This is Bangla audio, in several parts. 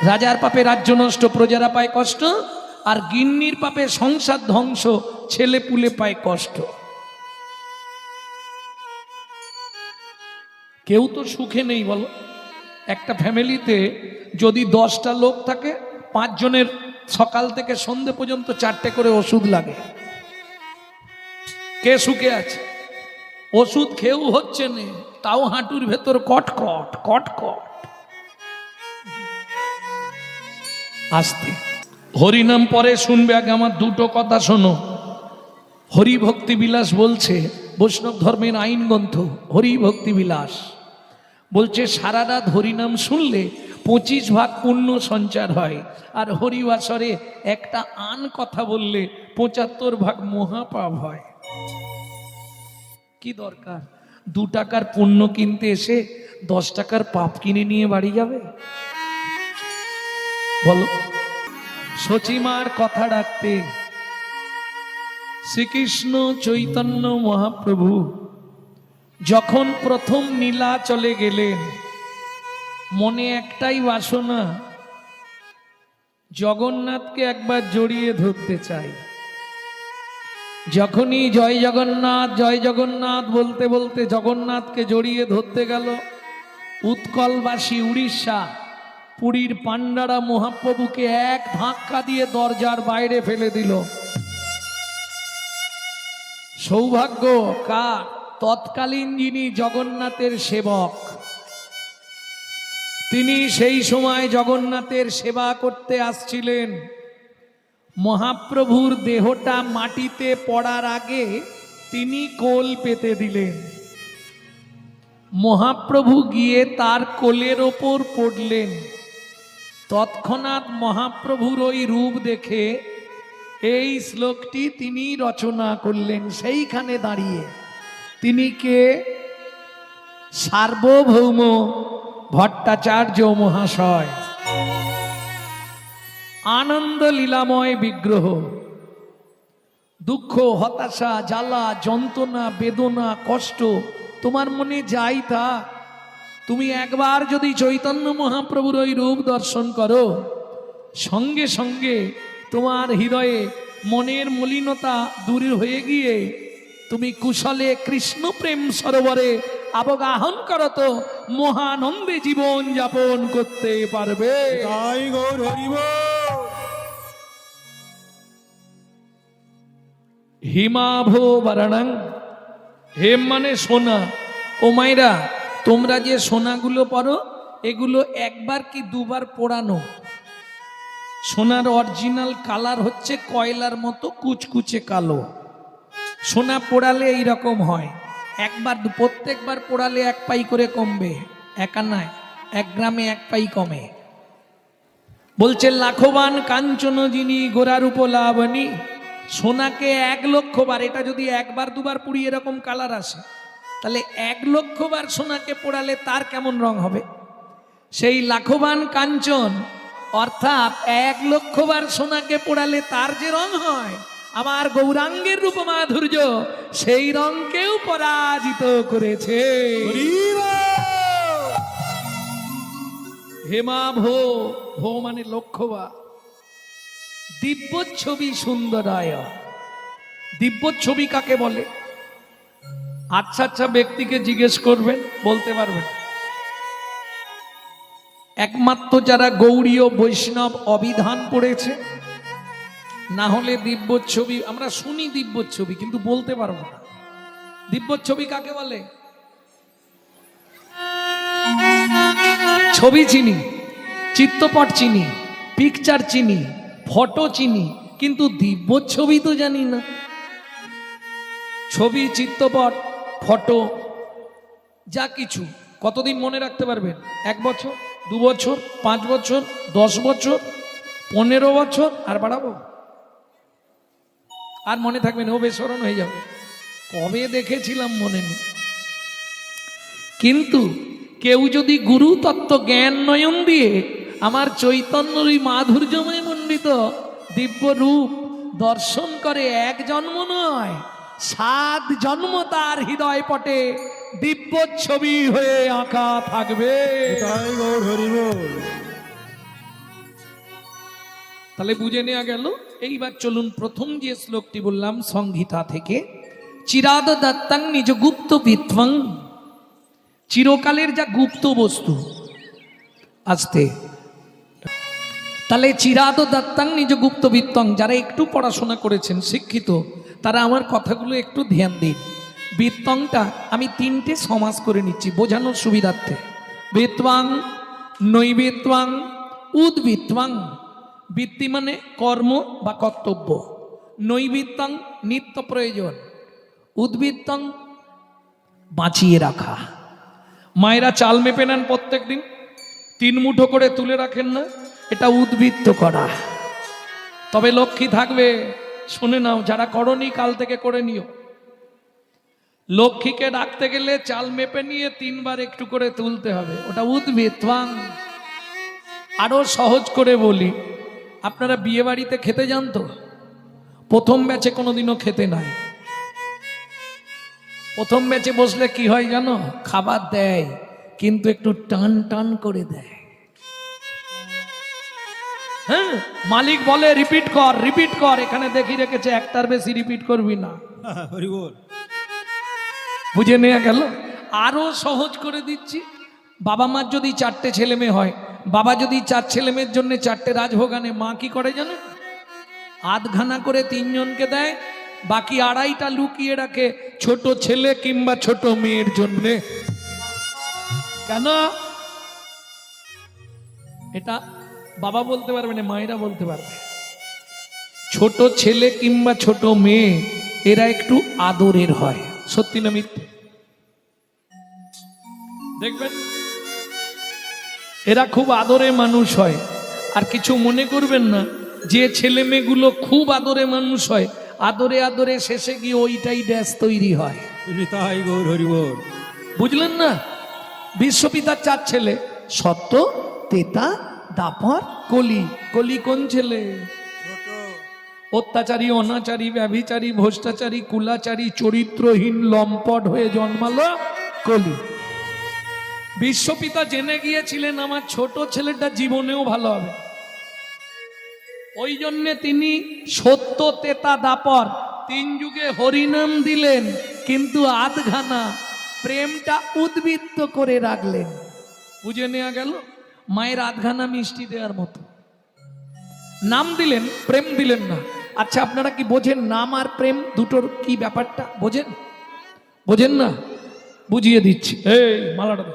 রাজার পাপে রাজ্য নষ্ট, প্রজারা পায় কষ্ট, আর গিন্নির পাপে সংসার ধ্বংস, ছেলে পুলে পায় কষ্ট। কেউ তো সুখে নেই বলো। একটা ফ্যামিলিতে যদি 10টা লোক থাকে, 5 জনের সকাল থেকে সন্ধে পর্যন্ত 4টে করে ওষুধ লাগে। কে সুখে আছে? ওষুধ খেয়েও হচ্ছে না, তাও হাঁটুর ভেতর কটকট কটকট। আস্তে হরিনাম পরে শুনবে, আগে আমার দুটো কথা শোনো। হরি ভক্তি বিলাস বলছে, বৈষ্ণব ধর্মের আইন গ্রন্থ হরি ভক্তি বিলাস বলছে, সারা রাত হরিনাম শুনলে 25 ভাগ পুণ্য সঞ্চার হয়, আর হরিবাসরে একটা আন কথা বললে 75 ভাগ মহাপাপ হয়। কি দরকার 2 টাকার পুণ্য কিনতে এসে 10 টাকার পাপ কিনে নিয়ে বাড়ি যাবে? বলো। সচিমার কথা রাখতে শ্রীকৃষ্ণ চৈতন্য মহাপ্রভু যখন প্রথম নীলাচলে গেলেন, মনে একটাই বাসনা, জগন্নাথকে একবার জড়িয়ে ধরতে চাই। যখনই জয় জগন্নাথ বলতে বলতে জগন্নাথকে জড়িয়ে ধরতে গেল, উৎকলবাসী উড়িষ্যা পুরীর পান্ডারা মহাপ্রভুকে এক ধাক্কা দিয়ে দরজার বাইরে ফেলে দিল। সৌভাগ্য কার? তৎকালীন যিনি জগন্নাথের সেবক, তিনি সেই সময় জগন্নাথের সেবা করতে আসছিলেন। মহাপ্রভুর দেহটা মাটিতে পড়ার আগে তিনি কোল পেতে দিলেন। মহাপ্রভু গিয়ে তার কোলের ওপর পড়লেন। তৎক্ষণাৎ মহাপ্রভুর ওই রূপ দেখে এই শ্লোকটি তিনি রচনা করলেন সেইখানে দাঁড়িয়ে। তিনি কে? সার্বভৌম ভট্টাচার্য মহাশয়। আনন্দ লীলাময় বিগ্রহ। দুঃখ, হতাশা, জ্বালা, যন্ত্রণা, বেদনা, কষ্ট তোমার মনে যাই তা, তুমি একবার যদি চৈতন্য মহাপ্রভুর ওই রূপ দর্শন করো, সঙ্গে সঙ্গে তোমার হৃদয়ে মনের মলিনতা দূর হয়ে গিয়ে তুমি কুশলে কৃষ্ণ প্রেম সরোবরে অবগাহন করত মহানন্দে জীবন যাপন করতে পারবে। হিমাভো বরণং, হেম মানে সোনা। ও মাইরা, তোমরা যে সোনাগুলো পরো, এগুলো একবার কি দুবার পোড়ানো? সোনার অরিজিনাল কালার হচ্ছে কয়লার মতো কুচকুচে কালো। সোনা পোড়ালে এইরকম হয়। একবার প্রত্যেকবার পোড়ালে 1 পাই করে কমবে, একা নয়, 1 গ্রামে 1 পাই কমে। বলছে লাখবান কাঞ্চন যিনি গোরার উপলাবনী, সোনাকে 1 লক্ষ বার, এটা যদি 1 বার 2 বার পুড়ি এরকম কালার আসে, তাহলে 1 লক্ষ বার সোনাকে পোড়ালে তার কেমন রং হবে? সেই লাখবান কাঞ্চন অর্থাৎ 1 লক্ষ বার সোনাকে পোড়ালে তার যে রং হয়, আমার গৌরাঙ্গের রূপ মাধুর্য সেই রংকেও পরাজিত করেছে। হেমাভো, ভো মানে লক্ষবার। দিব্য ছবি সুন্দরায়। দিব্য ছবি কাকে বলে? আচ্ছা আচ্ছা ব্যক্তিকে জিজ্ঞেস করবেন, বলতে পারবেন। একমাত্র যারা গৌড়ীয় বৈষ্ণব অভিধান পড়েছে, না হলে দিব্য ছবি আমরা শুনি, দিব্য ছবি কিন্তু বলতে পারবো না। দিব্য ছবি কাকে বলে? ছবি চিনি, চিত্রপট চিনি, পিকচার চিনি, ফটো চিনি, কিন্তু দিব্য ছবি তো জানি না। ছবি, চিত্রপট, ফটো যা কিছু কতদিন মনে রাখতে পারবেন? 1 বছর, 2 বছর, 5 বছর, 10 বছর, 15 বছর, আর বাড়াবো? আর মনে থাকবে না, ও বেসরণ হয়ে যাবে। কবে দেখেছিলাম মনে নেই। কিন্তু কেউ যদি গুরু তত্ত্ব জ্ঞান নয়ন দিয়ে আমার চৈতন্যর মাধুর্যময় মণ্ডিত দিব্য রূপ দর্শন করে, 1 জন্ম নয় 7 জন্ম তার হৃদয় পটে দিব্য ছবি হয়ে আঁকা থাকবে। তাহলে বুঝে নেওয়া গেল। এইবার চলুন প্রথম যে শ্লোকটি বললাম সংহিতা থেকে, চিরাদ দত্তাং নিজ গুপ্ত বিত্বং, চিরকালের যা গুপ্ত বস্তু। আসতে তাহলে চিরাদ দত্তাং নিজ গুপ্ত বিত্তং, যারা একটু পড়াশোনা করেছেন শিক্ষিত তারা আমার কথাগুলো একটু ধ্যান দিন। বিত্তংটা আমি তিনটে সমাস করে নিচ্ছি বোঝানোর সুবিধার্থে। বিত্বাং, নৈবিত্বাং, উদ্বৃত্তাং। বৃত্তি মানে কর্ম বা কর্তব্য, নৈবিত্তাং নিত্য প্রয়োজন, উদ্বৃত্তাং বাঁচিয়ে রাখা। মায়েরা চাল মেপে নেন প্রত্যেক দিন, 3 মুঠো করে তুলে রাখেন না, এটা উদ্বৃত্ত করা। তবে লক্ষ্মী থাকবে, শুনে নাও, যারা করনি কাল থেকে করে নিও। লক্ষ্মীকে ডাকতে গেলে চাল মেপে নিয়ে 3 বার একটু করে তুলতে হবে, ওটা উদ্বৃত্তাং। আরো সহজ করে বলি, আপনারা বিয়ে বাড়িতে খেতে যান তো, প্রথম ব্যাচে কোনোদিনও খেতে নাই। প্রথম ব্যাচে বসলে কি হয় জানো, খাবার দেয় কিন্তু একটু টান টান করে দেয়। হ্যাঁ, মালিক বলে রিপিট কর রিপিট কর, এখানে দেখি রেখেছে একটার বেশি রিপিট করবি না। বুঝে নেওয়া গেল। আরো সহজ করে দিচ্ছি, বাবা মার যদি 4টে ছেলে মেয়ে হয়, বাবা যদি 4 ছেলে মেয়ের জন্য 4টে রাজভোগ আনে, মা কি করে জানেন, আধখানা করে 3 জনকে দেয়, বাকি 2.5টা লুকিয়ে রাখে ছোট ছেলে কিংবা ছোট মেয়ের জন্য। কেন? এটা বাবা বলতে পারবে না, মায়েরা বলতে পারবে। ছোট ছেলে কিংবা ছোট মেয়ে এরা একটু আদরের হয়, সত্যি না মিথ্যে? দেখবেন এরা খুব আদরে মানুষ হয়। আর কিছু মনে করবেন না, যে ছেলে মেয়েগুলো খুব আদরে মানুষ হয়, আদরে আদরে শেষে গিয়ে ওইটাই ড্যাস তৈরি হয়। বুঝলেন না? বিশ্বপিতার 4 ছেলে, সত্য, তেতা, দাপর, কলি। কলি কোন ছেলে? অত্যাচারী, অনাচারী, ব্যভিচারী, ভ্রষ্টাচারী, কুলাচারী, চরিত্রহীন, লম্পট হয়ে জন্মালো কলি। বিশ্বপিতা জেনে গিয়েছিলেন আমার ছোট ছেলেটা জীবনেও ভালো হবে, ওই জন্যে তিনি সত্য, তেতা, দাপর 3 যুগে হরিনাম দিলেন, কিন্তু আধখানা প্রেমটা উদ্বৃত্ত করে রাখলেন। বুঝে নেওয়া গেল? মায়ের আধখানা মিষ্টি দেওয়ার মতো নাম দিলেন, প্রেম দিলেন না। আচ্ছা, আপনারা কি বোঝেন নাম আর প্রেম দুটোর কি ব্যাপারটা? বোঝেন? বোঝেন না? বুঝিয়ে দিচ্ছি। এই মালাটা দে।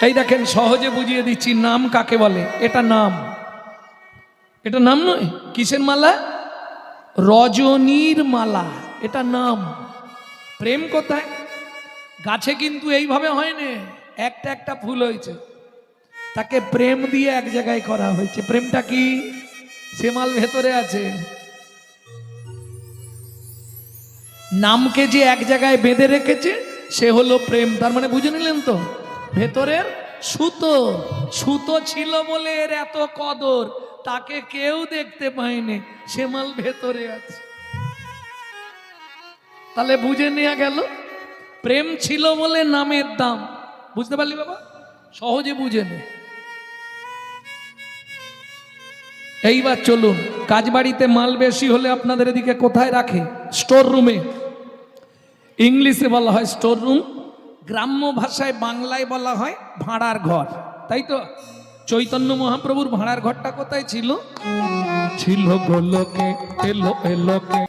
এই দেখেন, সহজে বুঝিয়ে দিচ্ছি নাম কাকে বলে। এটা নাম, এটা নাম নয়। কিসের মালা? রজনীর মালা, এটা নাম। প্রেম কোথায়? গাছে কিন্তু এইভাবে হয় না, একটা একটা ফুল হয়েছে, তাকে প্রেম দিয়ে এক জায়গায় করা হয়েছে। প্রেমটা কি? সে মাল ভেতরে আছে। নামকে যে এক জায়গায় বেঁধে রেখেছে সে হলো প্রেম। তার মানে বুঝে নিলেন তো, ভেতরের সুতো। সুতো ছিল বলে এর এত কদর, তাকে কেউ দেখতে পায়নি, সে মাল ভেতরে আছে। তাহলে বুঝে নেওয়া গেল, প্রেম ছিল বলে নামের দাম। বুঝতে পারলি বাবা? সহজে বুঝে নে। এইবার চলুন, কাজ বাড়িতে মাল বেশি হলে আপনাদের এদিকে কোথায় রাখে? স্টোর রুমে। ইংলিশে বলা হয় স্টোর রুম, গ্রাম্য ভাষায় বাংলায় বলা হয় ভাড়ার ঘর, তাই তো? চৈতন্য মহাপ্রভুর ভাড়ার ঘরটা কোথায় ছিল? ছিল গোলকে, এলো এলোকে।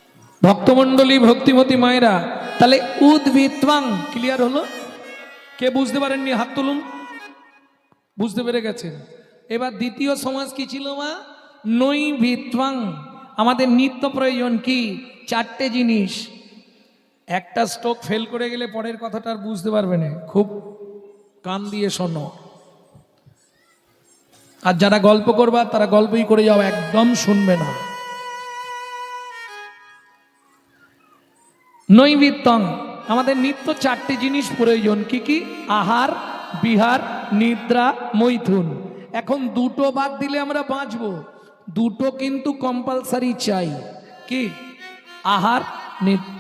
ভক্তমণ্ডলী, ভক্তিমতী মায়েরা, তাহলে উদ্বৃত্তাং ক্লিয়ার হলো? কে বুঝতে পারেননি হাত তুলুন। বুঝতে পেরে গেছেন? এবার দ্বিতীয় সমাজ কি ছিল মা? নৈবিত্তাং। আমাদের নিত্য প্রয়োজন কি? 4টে জিনিস। একটা স্ট্রোক ফেল করে গেলে পরের কথাটা আর বুঝতে পারবে না, খুব কান দিয়ে শোনো। আর যারা গল্প করবা তারা গল্পই করে যাও, একদম শুনবে না। নৈবিত্তাং, আমাদের নিত্য 4টে জিনিস প্রয়োজন। কি কি? আহার, বিহার, নিদ্রা, মৈথুন। এখন 2টো বাদ দিলে আমরা বাঁচবো, 2টো কিন্তু কম্পালসারি চাই। কি? আহার, নিদ্রা।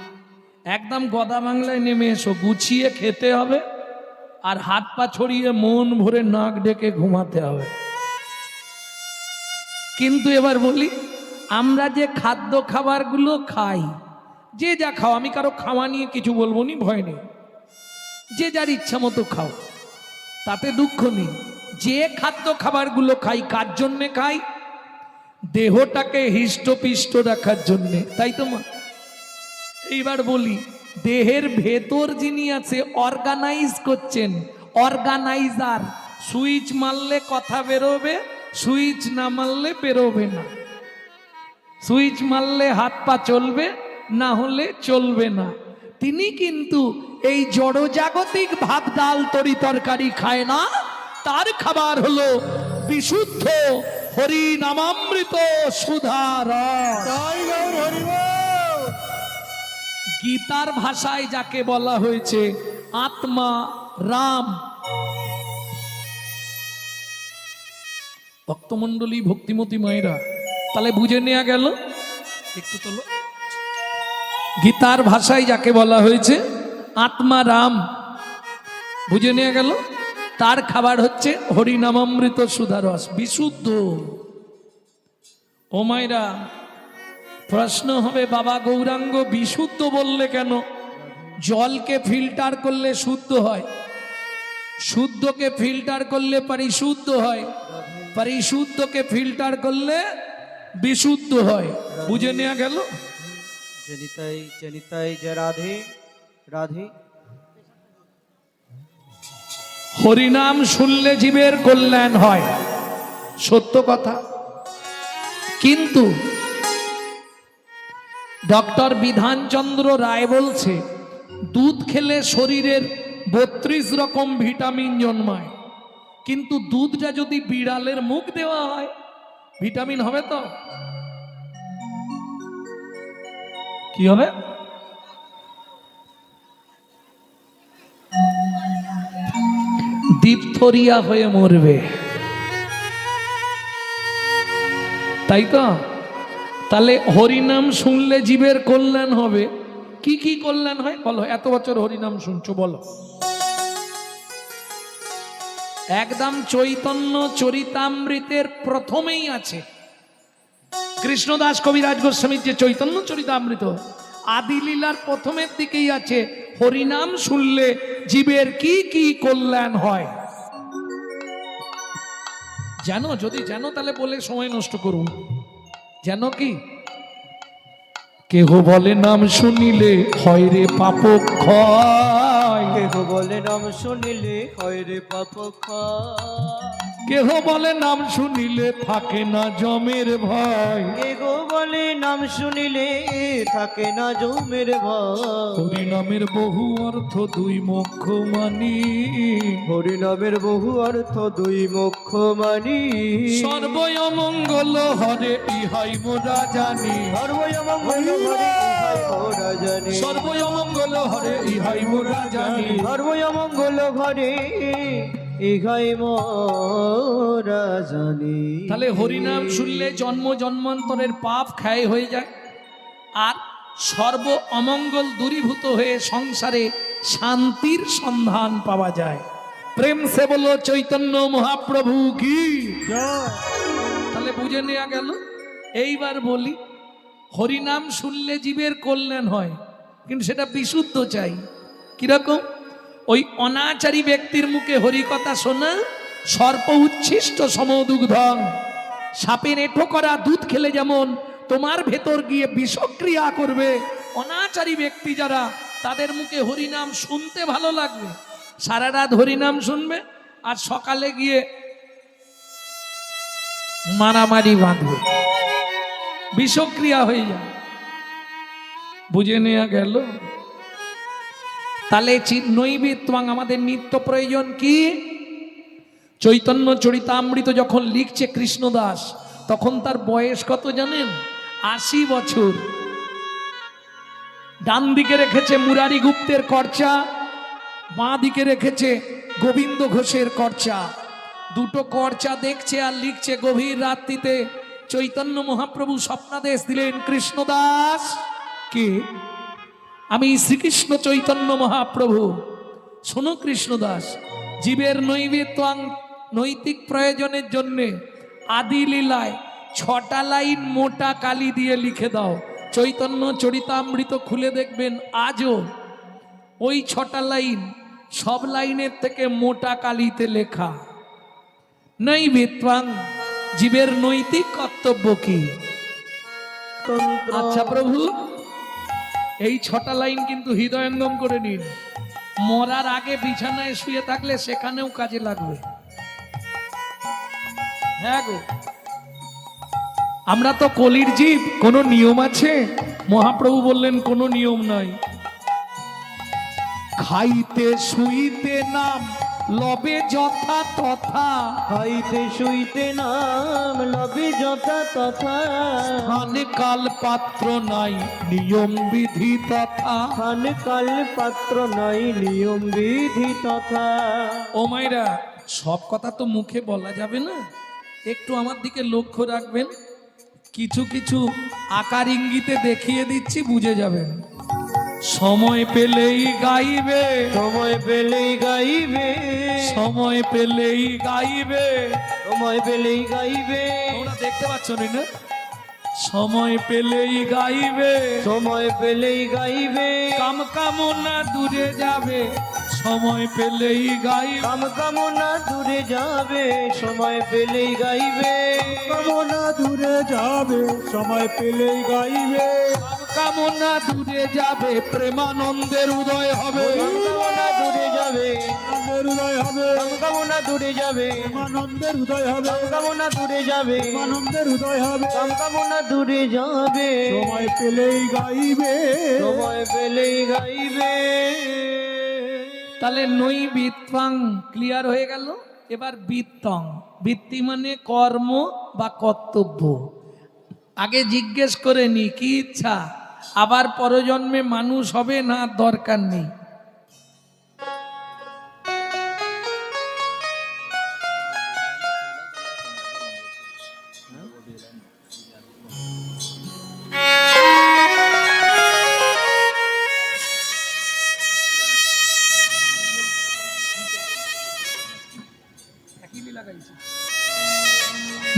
একদম গদা বাংলায় নেমে এসো, গুছিয়ে খেতে হবে আর হাত পা ছড়িয়ে মন ভরে নাক ডেকে ঘুমাতে হবে। কিন্তু এবার বলি, আমরা যে খাদ্য খাবারগুলো খাই, যে যা খাও, আমি কারো খাওয়া নিয়ে কিছু বলবো নি, ভয় নেই, যে যার ইচ্ছা মতো খাও, তাতে দুঃখ নেই। যে খাদ্য খাবারগুলো খাই কার জন্যে খাই? দেহটাকে হৃষ্টপিষ্ট রাখার জন্যে, তাই তো মা? এইবার বলি, দেহের ভেতর যিনি আছে অর্গানাইজ করছেন, অর্গানাইজার, সুইচ মারলে কথা বেরোবে, সুইচ না মারলে বেরোবে না। সুইচ মারলে হাত পা চলবে, না হলে চলবে না। তিনি কিন্তু এই জড়জাগতিক ভাত ডাল তরি তরকারি খায় না, তার খাবার হলো বিশুদ্ধ হরি নামামৃত সুধার। গীতার ভাষায় যাকে বলা হয়েছে আত্মা রাম। ভক্তমণ্ডলী, ভক্তিমতী মায়েরা, তাহলে বুঝে নেওয়া গেল। একটু তোলো। গীতার ভাষায় যাকে বলা হয়েছে আত্মা রাম, বুঝে নেওয়া গেল। তার খাবার হচ্ছে হরিনামামৃত সুধারস, বিশুদ্ধ। ও মায়েরা, প্রশ্ন হবে, বাবা গৌরাঙ্গ বিশুদ্ধ বললে কেন? জলকে ফিল্টার করলে শুদ্ধ হয়, শুদ্ধকে ফিল্টার করলে পরিশুদ্ধ হয়, পরিশুদ্ধকে ফিল্টার করলে বিশুদ্ধ হয়। বুঝে নেওয়া গেল। জনিতাই জনিতাই যে রাধে রাধে। হরিনাম শুনলে জীবের কল্যাণ হয়, সত্য কথা। কিন্তু ডক্টর বিধানচন্দ্র রায় বলছে, দুধ খেলে শরীরের 32 রকম ভিটামিন জন্মায়, কিন্তু দুধটা যদি বিড়ালের মুখ দেওয়া হয়, ভিটামিন হবে তো? কি হবে? ডিপথোরিয়া হয়ে মরবে, তাই তো? তাহলে হরিনাম শুনলে জীবের কল্যাণ হবে। কি কি কল্যাণ হয় বলো? এত বছর হরিনাম শুনছো, বলো। একদম চৈতন্য চরিতামৃতের প্রথমেই আছে, কৃষ্ণদাস কবিরাজ গোস্বামীর যে চৈতন্য চরিতামৃত, আদি লীলার প্রথমের দিকেই আছে হরিনাম শুনলে জীবের কি কি কল্যাণ হয়। জানো? যদি জানো তাহলে বলে সময় নষ্ট করুন। জানো কি? কেহ বলে নাম শুনিলে হয় রে পাপ ক্ষয়, কেহ বলে নাম শুনিলে হয় রে পাপ ক্ষয়, কেহ বলে নাম শুনিলে থাকে না জমের ভয়, কেহ বলে নাম শুনিলে থাকে না জমের ভয়। হরিনামের বহু অর্থ দুই মোক্ষ মানি, হরিনামের বহু অর্থ দুই মোক্ষ মানি, সর্বয় মঙ্গল হরে ইহাই মোরা জানি, সর্বয় মঙ্গল হরে ইহাই মোরা জানি, সর্বয় মঙ্গল হরে ইহাই মোরা জানি। সর্বয় মঙ্গল ঘরে ইহাই মোরা জানি। তাহলে হরিনাম শুনলে জন্ম জন্মান্তরের পাপ ক্ষয় হয়ে যায়, আর সর্ব অমঙ্গল দূরীভূত হয়ে সংসারে শান্তির সন্ধান পাওয়া যায়। প্রেম সে বলো চৈতন্য মহাপ্রভু কি। তাহলে বুঝে নেওয়া গেল। এইবার বলি, হরিনাম শুনলে জীবের কল্যাণ হয়, কিন্তু সেটা বিশুদ্ধ চাই। কিরকম? ওই অনাচারী ব্যক্তির মুখে হরিকথা শোনা সর্প উচ্ছিষ্ট সমদুগ্ধং, সাপের এঁঠো করা দুধ খেলে যেমন তোমার ভেতর গিয়ে বিষক্রিয়া করবে, অনাচারী ব্যক্তি যারা, তাদের মুখে হরিনাম শুনতে ভালো লাগবে, সারা রাত হরিনাম শুনবে, আর সকালে গিয়ে মারামারি বাঁধবে, বিষক্রিয়া হয়ে যাবে। বুঝে নেওয়া গেল। তাহলে নৈবেদ্য আমাদের নিত্য প্রয়োজন কি? চৈতন্য চরিতামৃত যখন লিখছে কৃষ্ণদাস, তখন তার বয়স কত জানেন? 80 বছর। ডান দিকে রেখেছে মুরারি গুপ্তের কর্চা, বাঁ দিকে রেখেছে গোবিন্দ ঘোষের কর্চা। দুটো কর্চা দেখছে আর লিখছে। গভীর রাত্রিতে চৈতন্য মহাপ্রভু স্বপ্নাদেশ দিলেন, কৃষ্ণদাস কে? আমি শ্রীকৃষ্ণ চৈতন্য মহাপ্রভু। শোনো কৃষ্ণদাস, জীবের নৈবেদ্য নৈতিক প্রয়োজনের জন্যে আদি লীলায় 6টা লাইন মোটা কালি দিয়ে লিখে দাও। চৈতন্য চরিতামৃত খুলে দেখবেন আজও ওই 6টা লাইন সব লাইনের থেকে মোটা কালিতে লেখা। নৈবেত্বাং, জীবের নৈতিক কর্তব্য কি? আচ্ছা প্রভু, এই 6টা লাইন কিন্তু হৃদয়ঙ্গম করে নিন। মরার আগে বিছানায় শুয়ে থাকলে সেখানেও কাজে লাগবে। হ্যাঁ গো, আমরা তো কলির জীব, কোনো নিয়ম আছে? মহাপ্রভু বললেন কোনো নিয়ম নাই। খাইতে শুইতে নাম লবে যথা তথা, খাইতে শুইতে নাম লবে যথা তথা, স্থান কাল পাত্র নাই নিয়ম বিধি তথা। খান কাল পাত্র নাই নিয়ম বিধি তথা। ও মাইরা, সব কথা তো মুখে বলা যাবে না, একটু আমার দিকে লক্ষ্য রাখবেন। কিছু কিছু আকার ইঙ্গিতে দেখিয়ে দিচ্ছি, বুঝে যাবেন। সময় পেলেই গাইবে, সময় পেলেই গাইবে, সময় পেলেই গাইবে, সময় পেলেই গাইবে, তোমরা দেখতে পাচ্ছ না? সময় পেলেই গাইবে, সময় পেলেই গাইবে, কাম কামনা দূরে যাবে, সময় পেলেই গাইবে, কাম কামনা দূরে যাবে, সময় পেলেই গাইবে, কামনা দূরে যাবে, সময় পেলেই গাইবে, কাম কামনা দূরে যাবে, প্রেমানন্দের উদয় হবে। কাম কামনা দূরে যাবে, আনন্দের উদয় হবে, কাম কামনা দূরে যাবে, আনন্দের উদয় হবে, কাম কামনা দূরে যাবে, আনন্দের উদয় হবে, কাম কামনা দূরে যাবে, সময় পেলেই গাইবে, সময় পেলেই গাইবে। তাহলে নৈবিত্তাং ক্লিয়ার হয়ে গেল। এবার বিত্তং, বৃত্তি মানে কর্ম বা কর্তব্য। আগে জিজ্ঞেস করে নি কি ইচ্ছা, আবার পরজন্মে মানুষ হবে না, দরকার নেই।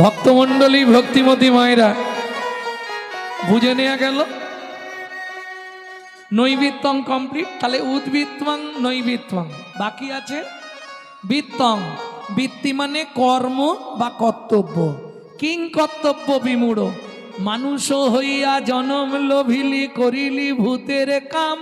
ভক্তমণ্ডলী, ভক্তিমতী মায়েরা, বুঝে নেওয়া গেল নৈবিত্তং কমপ্লিট। তাহলে উদ্বৃত্তং নৈবিত্তং, বাকি আছে বৃত্তং। বৃত্তি মানে কর্ম বা কর্তব্য। কিং কর্তব্য বিমূঢ়, মানুষ হইয়া জনম লোভিলি, করিলি ভূতের কাম,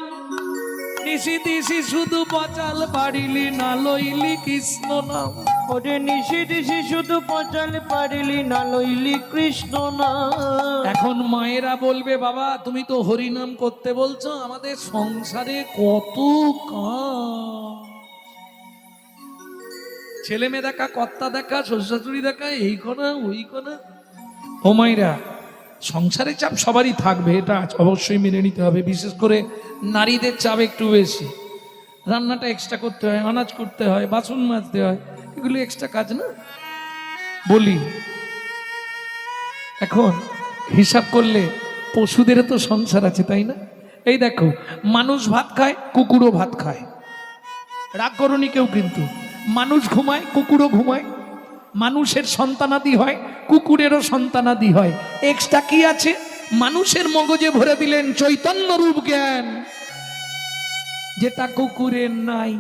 নিশি দিশি শুধু পচাল পারিলি, না লইলি কৃষ্ণ নাম। ওরে নিশি দিশি শুধু পচাল পারিলি, না লইলি কৃষ্ণ নাম। এখন মায়েরা বলবে, বাবা তুমি তো হরিনাম করতে বলছো, আমাদের সংসারে কত কাম, ছেলে মেয়ে দেখা, কর্তা দেখা, শ্বশুরশাশুড়ি দেখা, এই করা ওই করা। ও মায়েরা, সংসারে চাপ সবারই থাকবে, এটা অবশ্যই মেনে নিতে হবে। বিশেষ করে নারীদের চাপ একটু বেশি। রান্নাটা এক্সট্রা করতে হয়, আনাজ করতে হয়, বাসন মাজতে হয়, এগুলো এক্সট্রা কাজ না? বলি, এখন হিসাব করলে পশুদের তো সংসার আছে, তাই না? এই দেখো, মানুষ ভাত খায়, কুকুরও ভাত খায়, রাগ করনি কেউ, কিন্তু মানুষ ঘুমায়, কুকুরও ঘুমায়, মানুষের সন্তানাদি হয়, কুকুরেরও সন্তানাদি হয়। এক্সট্রা কি আছে? মানুষের মগজে ভরে দিলেন চৈতন্য রূপ জ্ঞান, যেটা কুকুরের নাই।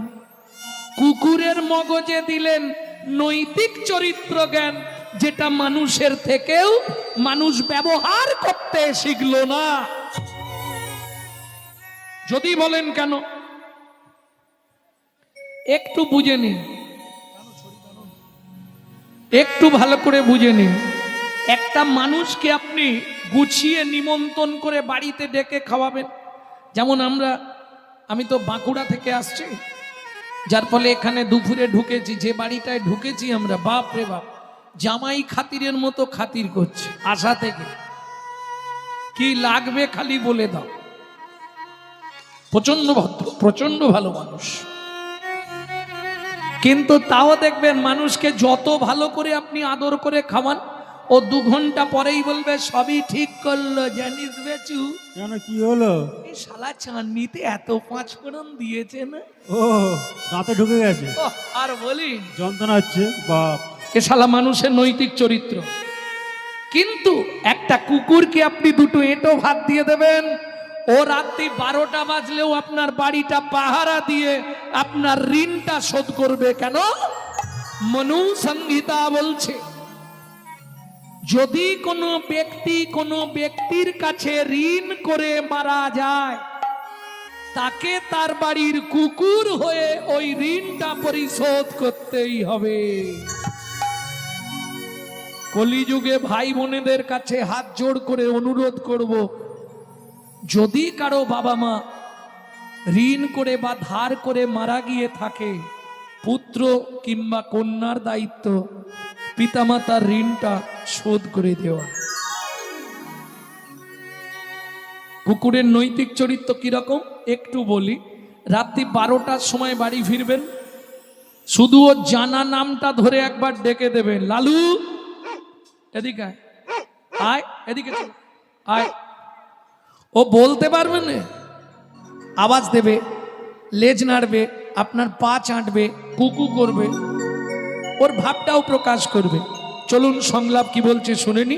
কুকুরের মগজে দিলেন নৈতিক চরিত্র জ্ঞান, যেটা মানুষের থেকেও মানুষ ব্যবহার করতে শিখলো না। যদি বলেন কেন, একটু বুঝে নিন, একটু ভালো করে বুঝে নিন। একটা মানুষকে আপনি গুছিয়ে নিমন্ত্রণ করে বাড়িতে ডেকে খাওয়াবেন। যেমন আমি তো বাঁকুড়া থেকে আসছি, যার ফলে এখানে দুপুরে ঢুকেছি। যে বাড়িটায় ঢুকেছি আমরা, বাপ রে বাপ, জামাই খাতিরের মতো খাতির করছে। আশা থেকে কি লাগবে খালি বলে দাও। প্রচন্ড ভদ্র, প্রচন্ড ভালো মানুষ। কিন্তু তাও দেখবেন, মানুষকে যত ভালো করে আপনি আদর করে খাওয়ান, ও 2 ঘন্টা পরেই বলবে সবই ঠিক করলো, জানিস বেচু কেন, কি হলো? এই শালা চাঁদনিতে এত 5 ফোড়ন দিয়েছে না, ও দাঁতে ঢুকে গেছে, ওহ, আর বলি যন্ত্রণা হচ্ছে, বাপ। এ শালা মানুষের নৈতিক চরিত্র। কিন্তু একটা কুকুরকে আপনি দুটো এঁটো ভাত দিয়ে দেবেন, ও রাত্রি 12টা বাজলেও আপনার বাড়িটা পাহারা দিয়ে আপনার ঋণটা শোধ করবে। কেন? মনু সংহিতা বলছে, যদি কোনো ব্যক্তি কোনো ব্যক্তির কাছে ঋণ করে মারা যায়, তাকে তার বাড়ির কুকুর হয়ে ওই ঋণটা পরিশোধ করতেই হবে। কলিযুগে ভাই বোনেদের কাছে হাত জোড় করে অনুরোধ করব, যদি কারো বাবা মা ঋণ করে বা ধার করে মারা গিয়ে থাকে, পুত্র কিংবা কন্যার দায়িত্ব পিতামাতার ঋণটা শোধ করে দেওয়া। কুকুরের নৈতিক চরিত্র কিরকম একটু বলি। রাত্রি 12টার সময় বাড়ি ফিরবেন, শুধু ও জানা নামটা ধরে একবার ডেকে দেবেন, লালু এদিকে আয়, আয় এদিকে চল, আয়। ও বলতে পারবে না, আওয়াজ দেবে, লেজ নাড়বে, আপনার পা চাটবে, কুকু করবে, ওর ভাবটাও প্রকাশ করবে। চলুন সংলাপ কি বলছে শুনেনি,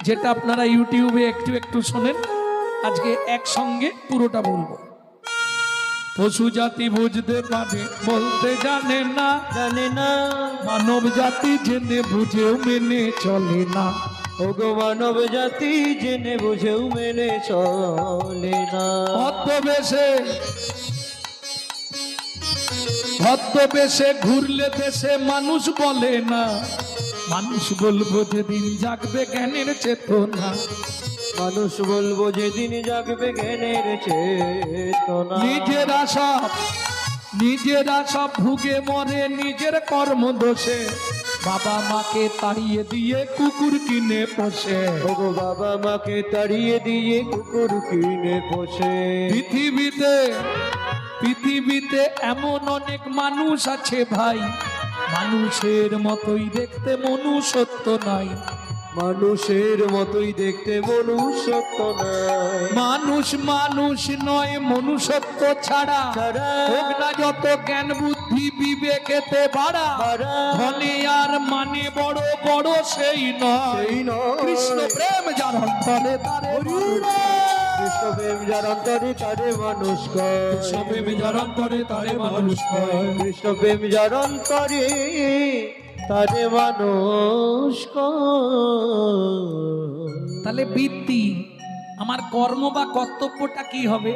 যেটা আপনারা ইউটিউবে একটু একটু শোনেন, আজকে একসঙ্গে পুরোটা বলবো। পশু জাতি বুঝতে পারে বলতে জানে না, জানে না মানব জাতি জেনে বুঝেও মেনে চলে না। ওগো মানব জাতি জেনে বুঝেও মেনে চলে না। ছদ্মবেশে ঘুরলে দেশে মানুষ বলে না, মানুষ বলবো যেদিন জাগবে জ্ঞানের চেতনা। মানুষ বলবো যেদিন জাগবে জ্ঞানের চেতনা। নিজেরা সব ভুগে মরে নিজের কর্ম দোষে, বাবা মাকে তাড়িয়ে দিয়ে কুকুর কিনে পোষে। ওগো বাবা মাকে তাড়িয়ে দিয়ে কুকুর কিনে পোষে। পৃথিবীতে এমন অনেক মানুষ আছে ভাই, মানুষের মতোই দেখতে মনুষ্যত্ব নাই। মানুষের মতোই দেখতে মনুষ্যত্ব নাই। মানুষ নয় মনুষ্যত্ব ছাড়া, হোক না যত জ্ঞান বুদ্ধি বিবেকেতে বাড়া, ধনে আর মানে বড় বড় সেই নয়। কৃষ্ণ প্রেম যার অন্তরে তারে কৃষ্ণ প্রেম যার অন্তরে তারে মানুষ কয়। কৃষ্ণ প্রেম যার অন্তরে তারে মানুষ কয়। কৃষ্ণ প্রেম যার অন্তরে তারে মানুষ কয়। তাহলে বৃত্তি, আমার কর্ম বা কর্তব্যটা কি হবে,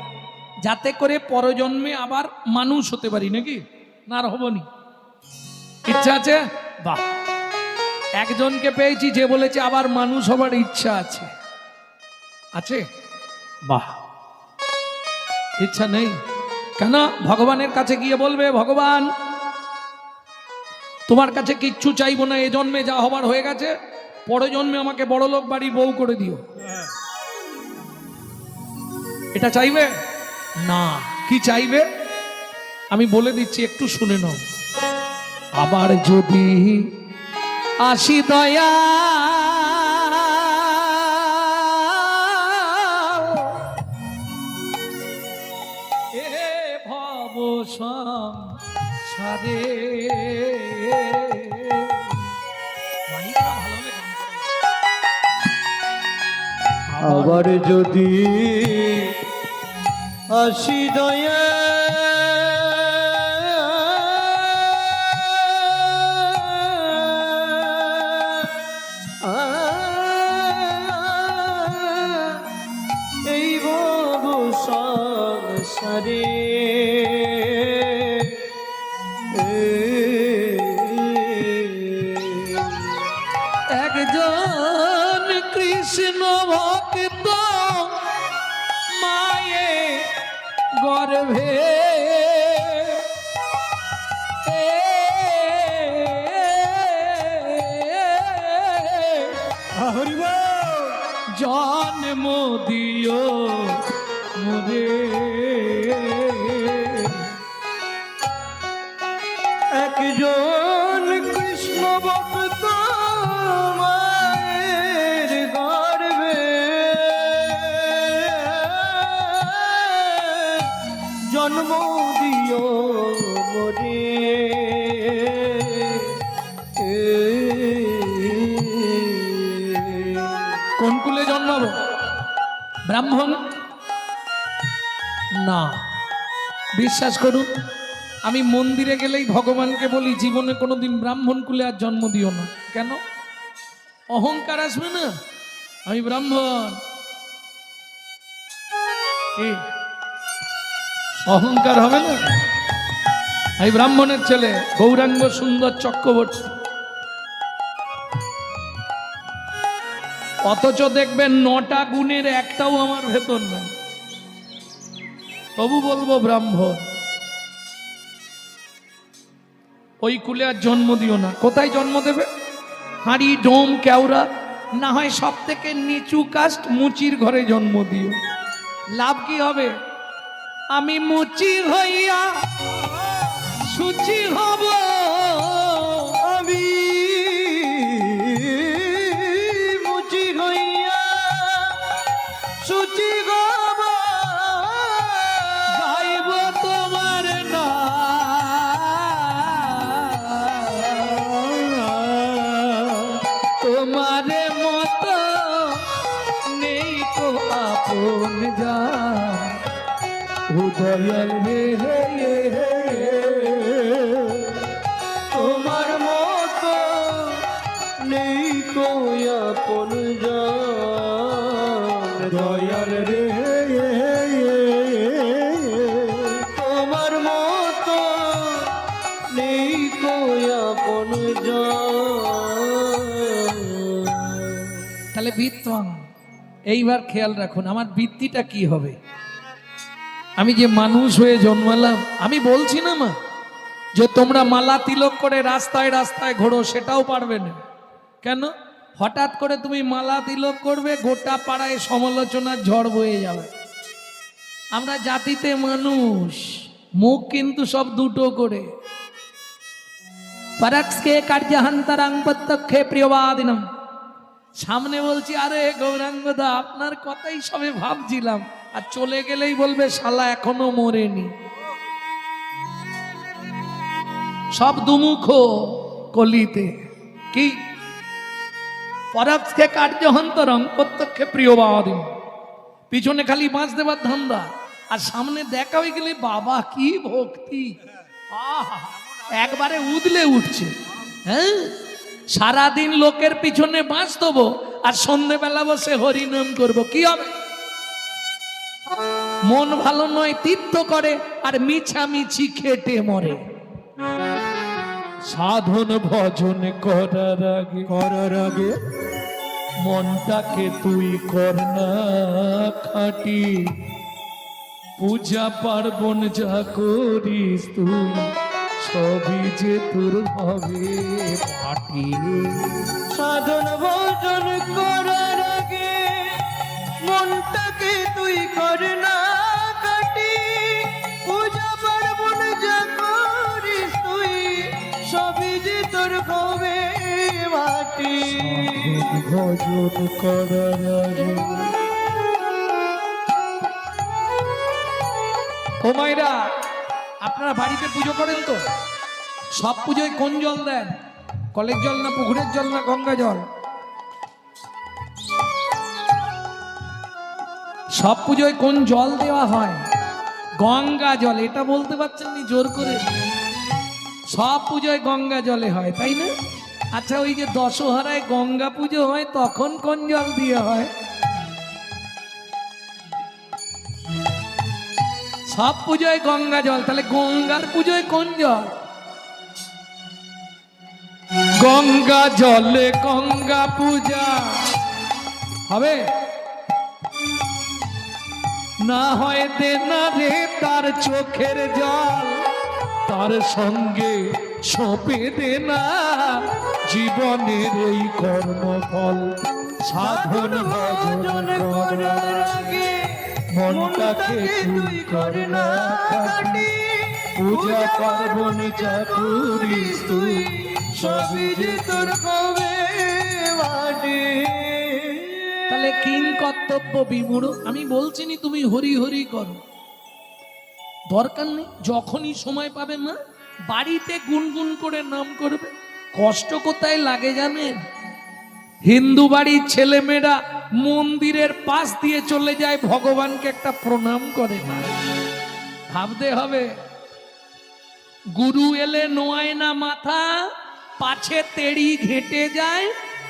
যাতে করে পরজন্মে আবার মানুষ হতে পারি, নাকি না আর হবনি? ইচ্ছা আছে? বাহ, একজনকে পেয়েছি যে বলেছে আবার মানুষ হবার ইচ্ছা আছে। আছে? বাহ। ইচ্ছা নেই কেন? ভগবানের কাছে গিয়ে বলবে, ভগবান তোমার কাছে কিচ্ছু চাইবো না, এ জন্মে যা হবার হয়ে গেছে, পরের জন্মে আমাকে বড় লোক বাড়ির বউ করে দিও। এটা চাইবে না? কি চাইবে আমি বলে দিচ্ছি, একটু শুনে নাও। আবার যদি আসি দয়া এ ভব সংসারে, আবার যদি আসি দয়া এই ভব সংসারে, একজন কৃষ্ণ ভক্ত মায়ে গর্ভে জন্ম দিও মুরে, একজন কৃষ্ণ ভক্ত মায়ের গর্ভে জন্ম দিও মোরে। ব্রাহ্মণ না। বিশ্বাস করুন, আমি মন্দিরে গেলেই ভগবানকে বলি জীবনে কোনোদিন ব্রাহ্মণ কুলে আর জন্ম দিও না। কেন? অহংকার আসবে না, আমি ব্রাহ্মণ। কি অহংকার হবে না? আমি ব্রাহ্মণের ছেলে, গৌরাঙ্গ সুন্দর চক্রবর্তী। অথচ দেখবেন 9টা গুণের একটাও আমার ভেতর নাই, তবু বলবো ব্রাহ্মণ। ওই কুলে আর জন্ম দিও না। কোথায় জন্ম দেবে? হাঁড়ি ডোম কেওড়া, না হয় সব থেকে নিচু কাস্ট মুচির ঘরে জন্ম দিও। লাভ কি হবে? আমি মুচি হইয়া সুচি হব, আমি মুচি হইয়া সুচি গব, গাইব তোমার না। তোমার মতো নেই তো আপন জান, উদয়াল রে তোমার মতো নেই কই আপন জন, দয়াল রে তোমার মতো নেই কই আপন জন। তাহলে বৃত্তং, এইবার খেয়াল রাখুন আমার বৃত্তিটা কি হবে। আমি যে মানুষ হয়ে জন্মালাম, আমি বলছি না মা যে তোমরা মালা তিলক করে রাস্তায় রাস্তায় ঘোরো, সেটাও পারবে না। কেন? হঠাৎ করে তুমি মালা তিলক করবে, গোটা পাড়ায় সমালোচনার ঝড় বয়ে যাবে। আমরা জাতিতে মানুষ, মুখ কিন্তু সব দুটো করে। পরক্ষে কার্যহান্তরাং প্রত্যক্ষে প্রিয়বাদিনম। সামনে বলছি আরে গৌরাঙ্গদা আপনার কথাই সবে ভাবছিলাম, আর চলে গেলেই বলবে শালা এখনো মরেনি। সব দুমুখ কলিতে। কি? পরক্ষে কার্যহন্তরং প্রত্যক্ষে প্রিয়বাদিন। পিছনে খালি বাঁশ দেবার ধান্দা, আর সামনে দেখা হয়ে গেলে বাবা কি ভক্তি, আহা একবারে উদলে উঠছে। হ্যাঁ, সারাদিন লোকের পিছনে বাঁশ দেবো আর সন্ধেবেলা বসে হরিনাম করব, কি হবে? মন ভালো নয় তীর্থ করে আর মিছামিছি খেটে মরে। সাধন ভজন করার আগে মনটাকে তুই কর না খাঁটি, পূজা পার্বণ যা করিস তুই সবই যে তোর হবে মাটি। সাধন ভজন করার আগে মনটাকে তুই কর না কাটি, পূজা পার্বণ যা করিস তুই সবই যে তোর হবে মাটি। ভজন করার আগে। ও মায়েরা, আপনারা বাড়িতে পুজো করেন তো? সব পুজোয় কোন জল দেন? কলের জল না পুকুরের জল না গঙ্গা জল? সব পুজোয় কোন জল দেওয়া হয়? গঙ্গা জল। এটা বলতে পারছেন নি জোর করে? সব পুজোয় গঙ্গা জলে হয়, তাই না? আচ্ছা, ওই যে দশহরায় গঙ্গা পুজো হয় তখন কোন জল দিয়ে হয়? সব পুজোয় গঙ্গা জল। তাহলে গঙ্গার পুজোয় কোন জল? গঙ্গা জলে গঙ্গা পূজা হবে না হয় দে না রে তার চোখের জল, তার সঙ্গে সঁপে দে না জীবনের এই কর্মফল। সাধন ভজন করার আগে মনটাকে তুই কর না খাঁটি, পূজা পার্বণ যা করিস তুই সবই যে তোর হবে মাটি। তাহলে কিং কর্তব্য বিমূঢ়। আমি বলছি নি তুমি হরি হরি করো, দরকার নেই। যখনই সময় পাবে না বাড়িতে গুনগুন করে নাম করবে। কষ্ট কোথায় লাগে জানেন? হিন্দু বাড়ির ছেলেমেয়েরা মন্দিরের পাশ দিয়ে চলে যায়, ভগবানকে একটা প্রণাম করে না। ভাবতে হবে, গুরু এলে নোয়ায় না মাথা, পাছে তেড়ি ঘেঁটে যায়,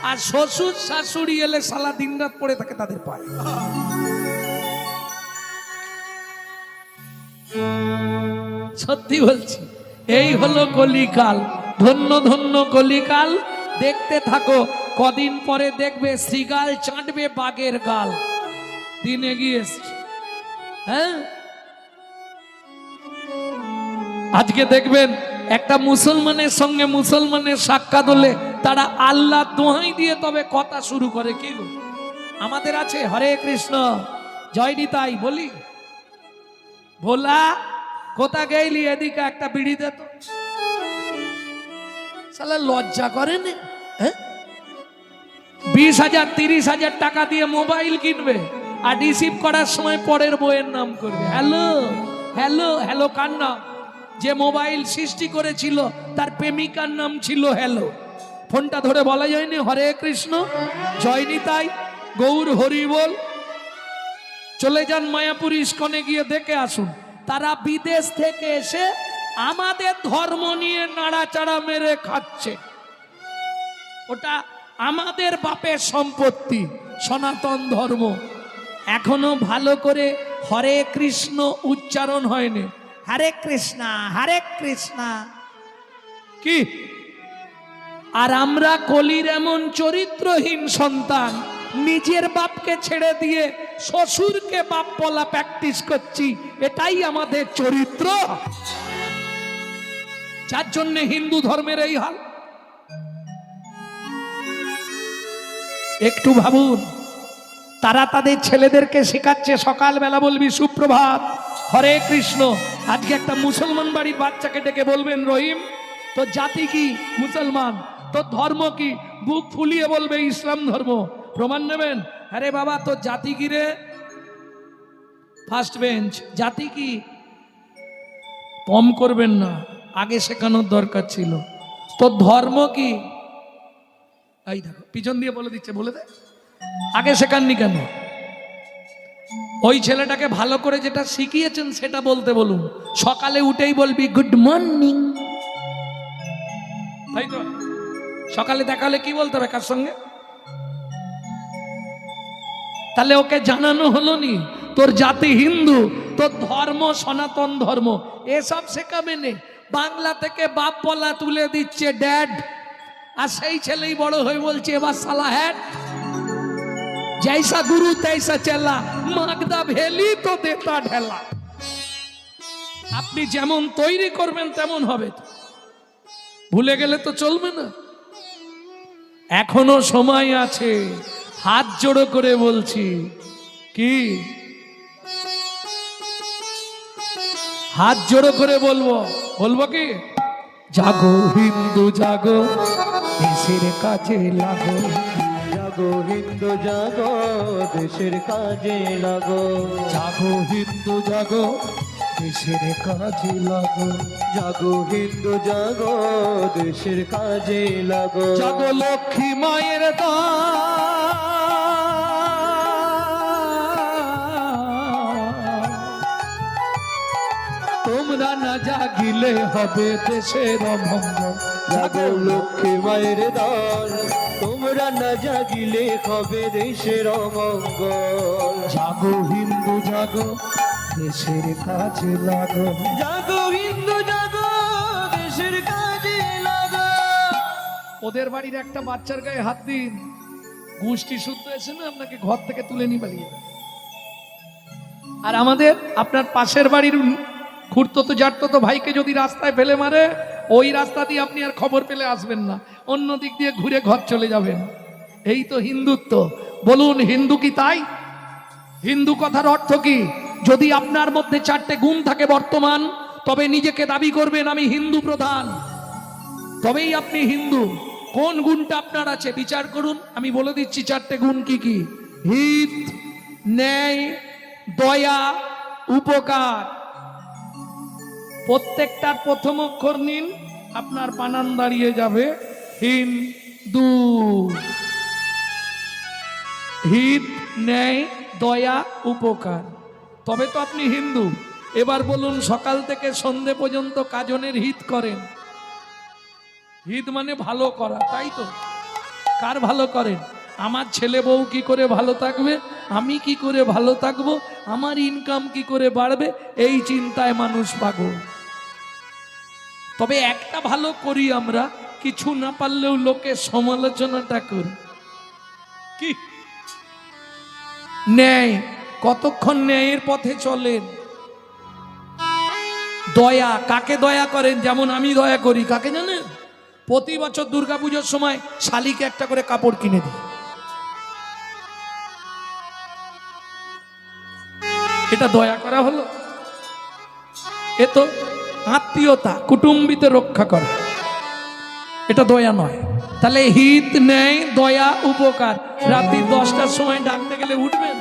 আর শ্বশুর শাশুড়ি এলে সালা দিন রাত পড়ে থাকে তাদের পায়ে। সত্যি বলছি, এই হলো কলিকাল। ধন্য ধন্য কলিকাল। দেখতে থাকো, কদিন পরে দেখবে শ্রীগাল চাটবে বাঘের গাল। দিন এগিয়ে এসছে। হ্যাঁ, আজকে দেখবেন একটা মুসলমানের সঙ্গে মুসলমানের সাক্ষাৎ হলে তারা আল্লাহ দোহাই দিয়ে তবে কথা শুরু করে। কি গো, আমাদের আছে হরে কৃষ্ণ জয় নিতাই বলি, ভোলা কোথা গেলি, এদিকে একটা বিড়ি দে তো। শালা লজ্জা করেন? 20,000 30,000 টাকা দিয়ে মোবাইল কিনবে, আর রিসিভ করার সময় পরের বইয়ের নাম করবে। হ্যালো হ্যালো হ্যালো কার নাম? যে মোবাইল সৃষ্টি করেছিল তার প্রেমিকার নাম ছিল হ্যালো। ফোনটা ধরে বলা যায়নি হরে কৃষ্ণ জয় নিতাই গৌর হরি বল। চলে যান মায়াপুর ইস্কনে, গিয়ে দেখে আসুন, তারা বিদেশ থেকে এসে আমাদের ধর্ম নিয়ে নাড়াচাড়া মেরে খাচ্ছে। ওটা আমাদের বাপের সম্পত্তি, সনাতন ধর্ম। এখনো ভালো করে হরে কৃষ্ণ উচ্চারণ হয়নি। হরে কৃষ্ণা হরে কৃষ্ণা কি? আর আমরা কলির এমন চরিত্রহীন সন্তান, নিজের বাপকে ছেড়ে দিয়ে শ্বশুরকে বাপ বলা প্র্যাকটিস করছি। এটাই আমাদের চরিত্র, যার জন্য হিন্দু ধর্মের এই হাল। একটু ভাবুন, তারা তাদের ছেলেদেরকে শেখাচ্ছে সকালবেলা বলবি সুপ্রভাত হরে কৃষ্ণ। আজকে একটা মুসলমান বাড়ির বাচ্চাকে ডেকে বলবেন রহিম তোর জাতি কি? মুসলমান। তোর ধর্ম কি? বুক ফুলিয়ে বলবে ইসলাম ধর্ম। প্রমাণ নেবেন? আরে বাবা তোর জাতি কি রে? First bench. জাতি কি? পম করবেন না, আগে শেখানোর দরকার ছিল। তোর ধর্ম কি? এই দেখো পিছন দিয়ে বলে দিচ্ছে, বলে দে, আগে শেখাননি কেন? ওই ছেলেটাকে ভালো করে যেটা শিখিয়েছেন সেটা বলতে বলুন। সকালে উঠেই বলবি গুড মর্নিং, তাই তো? সকালে দেখালে কি বলতে হবে কার সঙ্গে? তাহলে ওকে জানানো হলো নি তোর জাতি হিন্দু, তোর ধর্ম সনাতন ধর্ম, এসব শেখাবে নে। বাংলা থেকে বাপ বলা তুলে দিচ্ছে ড্যাড, আর সেই ছেলেই বড় হয়ে বলছে এবার সালা হ্যাট। जैसा गुरु तैसा चला, मागदा भेली तो देता ढेला। আপনি যেমন তৈরি করবেন তেমন হবে। ভুলে গেলে তো চলবে না। এখনো সময় আছে, হাত জোড়ো করে বলছি। কি হাত জোড়ো করে বলবো? বলবো কি? জাগো হিন্দু জাগো, দেশের কাজে লাগো। জাগো হিন্দু জাগো, দেশের কাজে লাগো। জাগো হিন্দু জাগো, দেশের কাজে লাগো। জাগো হিন্দু জাগো, দেশের কাজে লাগো। জাগো লক্ষ্মী মায়ের দান, তোমরা না জাগিলে হবে দেশের অমঙ্গল। জাগো লক্ষ্মী মায়ের দান, তোমরা না জাগিলে হবে দেশের অমঙ্গল। জাগো হিন্দু জাগো, দেশের কাজে লাগো। জাগো হিন্দু জাগো, দেশের কাজে লাগো। ওদের বাড়ির একটা বাচ্চার গায়ে হাত দিন, গোষ্ঠী শুদ্ধ এসে না আপনাকে ঘর থেকে তুলে নিয়ে পালিয়ে যাবে। আর আমাদের আপনার পাশের বাড়ির খুঁড়তো জাটতো ভাইকে যদি রাস্তায় ফেলে মারে, ওই রাস্তা দিয়ে আপনি আর খবর পেলে আসবেন না, অন্য দিক দিয়ে ঘুরে ঘর চলে যাবেন। এই তো হিন্দুত্ব। বলুন হিন্দু কি তাই? হিন্দু কথার অর্থ কি? যদি আপনার মধ্যে 4টে গুণ থাকে বর্তমান, তবে নিজেকে দাবি করবেন আমি হিন্দু প্রধান, তবেই আপনি হিন্দু। কোন গুণটা আপনার আছে বিচার করুন। আমি বলে দিচ্ছি 4টে গুণ কি কি। হিত, ন্যায়, দয়া, উপকার। প্রত্যেকটার প্রথম অক্ষর নিন, আপনার বানান দাঁড়িয়ে যাবে হিন্দু। হিত, ন্যায়, দয়া, উপকার, তবে তো আপনি হিন্দু। এবার বলুন, সকাল থেকে সন্ধে পর্যন্ত কাজনের হিত করেন। হিত মানে ভালো করা, তাই তো? কার ভালো করেন? আমার ছেলে বউ কি করে ভালো থাকবে, আমি কি করে ভালো থাকবো, আমার ইনকাম কি করে বাড়বে, এই চিন্তায় মানুষ পাগল। তবে একটা ভালো করি আমরা, কিছু না পারলেও লোকের সমালোচনাটা করি। কি ন্যায়, কতক্ষণ ন্যায়ের পথে চলেন। দয়া, কাকে দয়া করেন? যেমন আমি দয়া করি, কাকে জানেন? প্রতি বছর দুর্গাপুজোর সময় শালিকে একটা করে কাপড় কিনে দিই। এটা দয়া করা হলো? এ তো আত্মীয়তা, কুটুম্বিতে রক্ষা করা, এটা দয়া নয়। তাহলে হিত, ন্যায়, দয়া, উপকার, রাত্রি 10টার সময় ডাকতে গেলে উঠবেন?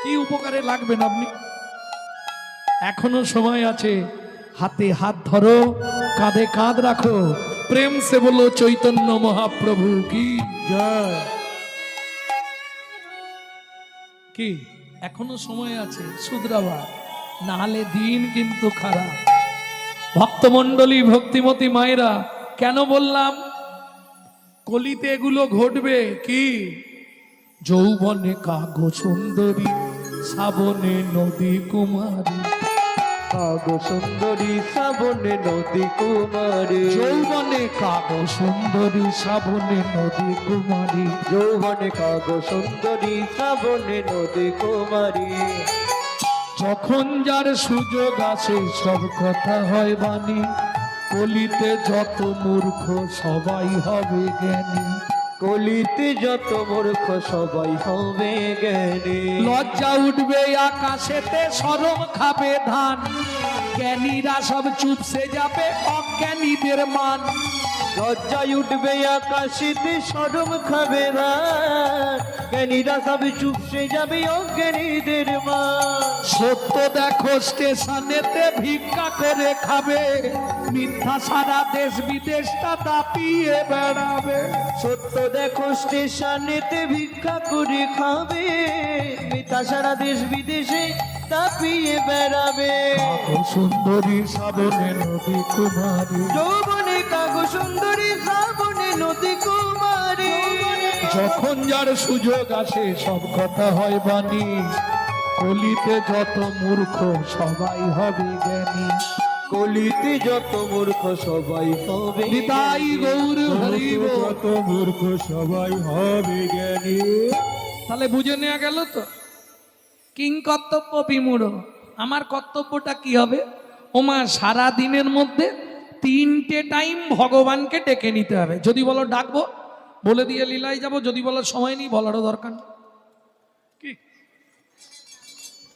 কি উপকারে লাগবেন আপনি? এখনো সময় আছে, হাতে হাত ধরো, কাঁধে কাঁধ রাখো, প্রেম সে বলো চৈতন্য মহাপ্রভু কি জয়। কি এখনো সময় আছে, শুধরাবা, না হলে দিন কিন্তু খারাপ। ভক্তমণ্ডলী, ভক্তিমতী মায়েরা, কেন বললাম কলিতে এগুলো ঘটবে? কি যৌবনে কাগো সুন্দরী, শ্রাবণে নদী কুমারী, কাগো সুন্দরী শ্রাবণে নদী কুমারী, যৌবনে কাগো সুন্দরী, শ্রাবণে নদী কুমারী, যৌবনে কাগো সুন্দরী শ্রাবণে নদী কুমারী। যখন যার সুযোগ আসে সব কথা হয় বাণী, কলিতে যত মূর্খ সবাই হবে জ্ঞানী, কলিতে যত মূর্খ সবাই হবে জ্ঞানী। লজ্জা উঠবে আকাশেতে, শরম খাবে ধান, জ্ঞানীরা সব চুপসে যাবে, অজ্ঞানীদের মান। লজ্জায় উঠবে আকাশেতে, শরম খাবে না, জ্ঞানীরা সব চুপসে যাবে, অজ্ঞানীদের মা। সত্য দেখো স্টেশনেতে ভিক্ষা করে খাবে, মিথ্যা সারা দেশ বিদেশটা দাপিয়ে বেড়াবে। সত্য দেখো স্টেশনেতে ভিক্ষা করে খাবে, মিথ্যা সারা দেশ বিদেশে তাপিয়ে বেড়াবে। কাগো সুন্দরী শ্রাবণে নদী কুমারী, যৌবনে কাগো সুন্দরী শ্রাবণে নদী কুমারী। যখন যার সুযোগ আসে সব কথা হয় বাণী, কলিতে যত মূর্খ সবাই হবে জ্ঞানী, কলিতে যত মূর্খ সবাই হবে নিতাই গৌর হরি বল। যত মূর্খ সবাই হবে জ্ঞানী। তাহলে বুঝে নেওয়া গেল তো, কিং কর্তব্য বিমূঢ়। আমার কর্তব্যটা কি হবে? ওমা, সারা দিনের মধ্যে 3টে টাইম ভগবানকে ডেকে নিতে হবে। যদি বলো ডাকবো, বলে দিয়ে লীলায় যাব। যদি বলো সময় নেই, বলারও দরকার নেই। কি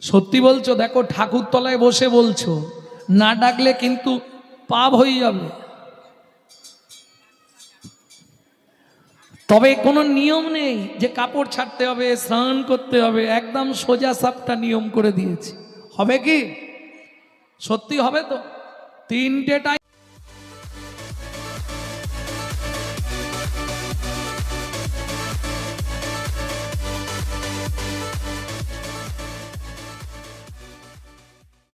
সত্যি বলছো? দেখো, ঠাকুর তলায় বসে বলছো, না ডাকলে কিন্তু পাপ হয়ে যাবে। তবে কোনো নিয়ম নেই যে কাপড় ছাড়তে হবে, স্নান করতে হবে, একদম সোজা সাপটা নিয়ম করে দিয়েছি। হবে কি? সত্যি হবে তো? 3টে টাইম